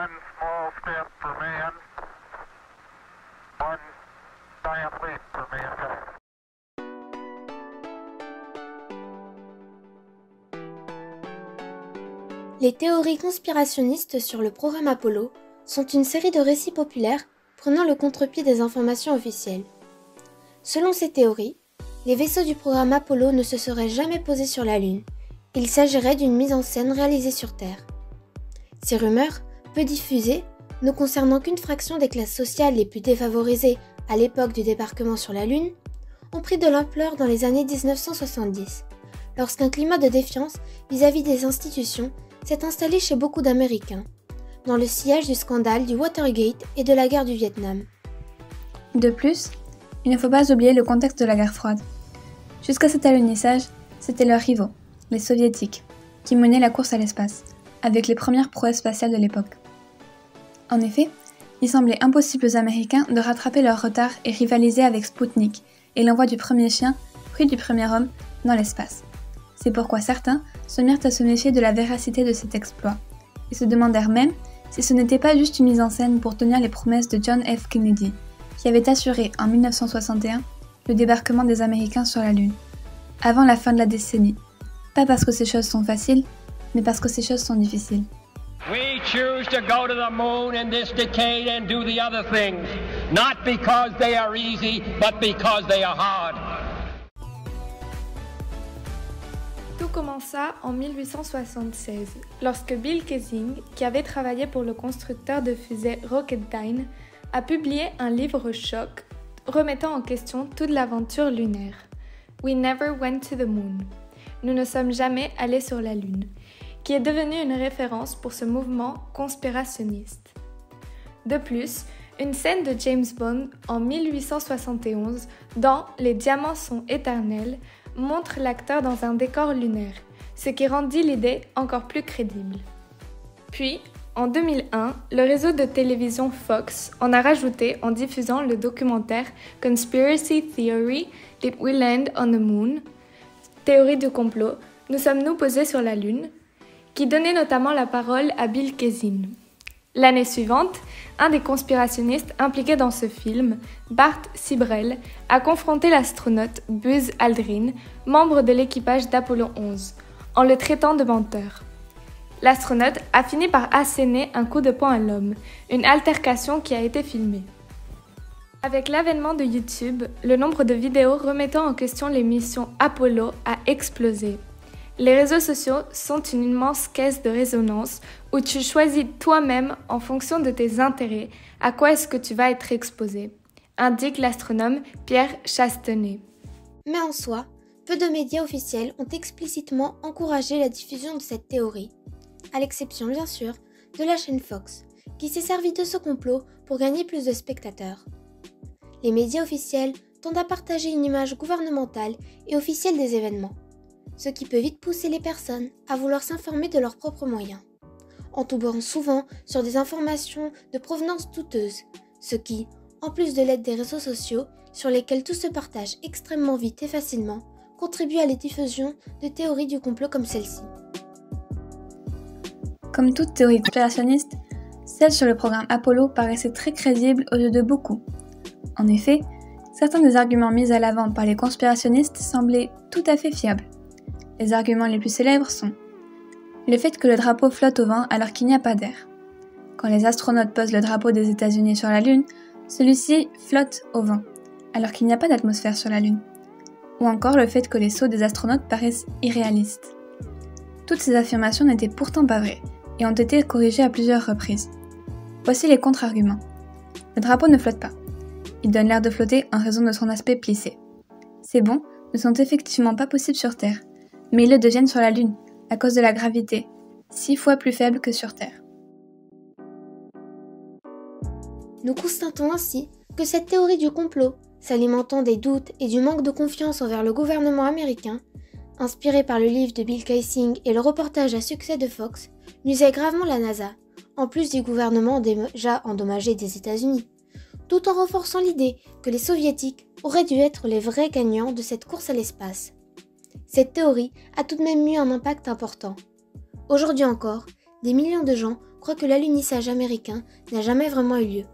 One small step for man, one giant leap for mankind. Les théories conspirationnistes sur le programme Apollo sont une série de récits populaires prenant le contre-pied des informations officielles. Selon ces théories, les vaisseaux du programme Apollo ne se seraient jamais posés sur la Lune. Il s'agirait d'une mise en scène réalisée sur Terre. Ces rumeurs, peu diffusées, ne concernant qu'une fraction des classes sociales les plus défavorisées à l'époque du débarquement sur la Lune, ont pris de l'ampleur dans les années 1970, lorsqu'un climat de défiance vis-à-vis des institutions s'est installé chez beaucoup d'Américains, dans le sillage du scandale du Watergate et de la guerre du Vietnam. De plus, il ne faut pas oublier le contexte de la guerre froide. Jusqu'à cet alunissage, c'étaient leurs rivaux, les soviétiques, qui menaient la course à l'espace, avec les premières prouesses spatiales de l'époque. En effet, il semblait impossible aux Américains de rattraper leur retard et rivaliser avec Spoutnik et l'envoi du premier chien, fruit du premier homme, dans l'espace. C'est pourquoi certains se mirent à se méfier de la véracité de cet exploit, et se demandèrent même si ce n'était pas juste une mise en scène pour tenir les promesses de John F. Kennedy, qui avait assuré en 1961 le débarquement des Américains sur la Lune, avant la fin de la décennie. Pas parce que ces choses sont faciles, mais parce que ces choses sont difficiles. We choose to go to the moon in this decade and do the other things, not because they are easy, but because they are hard. Tout commença en 1876, lorsque Bill Kaysing, qui avait travaillé pour le constructeur de fusée Rocketdyne, a publié un livre choc remettant en question toute l'aventure lunaire. We never went to the moon. Nous ne sommes jamais allés sur la Lune, qui est devenu une référence pour ce mouvement conspirationniste. De plus, une scène de James Bond en 1871 dans Les diamants sont éternels montre l'acteur dans un décor lunaire, ce qui rendit l'idée encore plus crédible. Puis, en 2001, le réseau de télévision Fox en a rajouté en diffusant le documentaire Conspiracy Theory, Did We Land on the Moon? Théorie du complot, nous sommes-nous posés sur la Lune? Qui donnait notamment la parole à Bill Kaysing. L'année suivante, un des conspirationnistes impliqués dans ce film, Bart Sibrel, a confronté l'astronaute Buzz Aldrin, membre de l'équipage d'Apollo 11, en le traitant de menteur. L'astronaute a fini par asséner un coup de poing à l'homme, une altercation qui a été filmée. Avec l'avènement de YouTube, le nombre de vidéos remettant en question les missions Apollo a explosé. Les réseaux sociaux sont une immense caisse de résonance où tu choisis toi-même en fonction de tes intérêts à quoi est-ce que tu vas être exposé, indique l'astronome Pierre Chastenay. Mais en soi, peu de médias officiels ont explicitement encouragé la diffusion de cette théorie, à l'exception bien sûr de la chaîne Fox, qui s'est servie de ce complot pour gagner plus de spectateurs. Les médias officiels tendent à partager une image gouvernementale et officielle des événements, ce qui peut vite pousser les personnes à vouloir s'informer de leurs propres moyens, en tombant souvent sur des informations de provenance douteuse, ce qui, en plus de l'aide des réseaux sociaux, sur lesquels tout se partage extrêmement vite et facilement, contribue à la diffusion de théories du complot comme celle-ci. Comme toute théorie conspirationniste, celle sur le programme Apollo paraissait très crédible aux yeux de beaucoup. En effet, certains des arguments mis à l'avant par les conspirationnistes semblaient tout à fait fiables. Les arguments les plus célèbres sont le fait que le drapeau flotte au vent alors qu'il n'y a pas d'air. Quand les astronautes posent le drapeau des États-Unis sur la Lune, celui-ci flotte au vent, alors qu'il n'y a pas d'atmosphère sur la Lune. Ou encore le fait que les sauts des astronautes paraissent irréalistes. Toutes ces affirmations n'étaient pourtant pas vraies et ont été corrigées à plusieurs reprises. Voici les contre-arguments. Le drapeau ne flotte pas. Il donne l'air de flotter en raison de son aspect plissé. Ces bonds ne sont effectivement pas possibles sur Terre, mais ils le deviennent sur la Lune, à cause de la gravité, 6 fois plus faible que sur Terre. Nous constatons ainsi que cette théorie du complot, s'alimentant des doutes et du manque de confiance envers le gouvernement américain, inspirée par le livre de Bill Kaysing et le reportage à succès de Fox, nuisait gravement la NASA, en plus du gouvernement déjà endommagé des États-Unis, tout en renforçant l'idée que les Soviétiques auraient dû être les vrais gagnants de cette course à l'espace. Cette théorie a tout de même eu un impact important. Aujourd'hui encore, des millions de gens croit que l'alunissage américain n'a jamais vraiment eu lieu.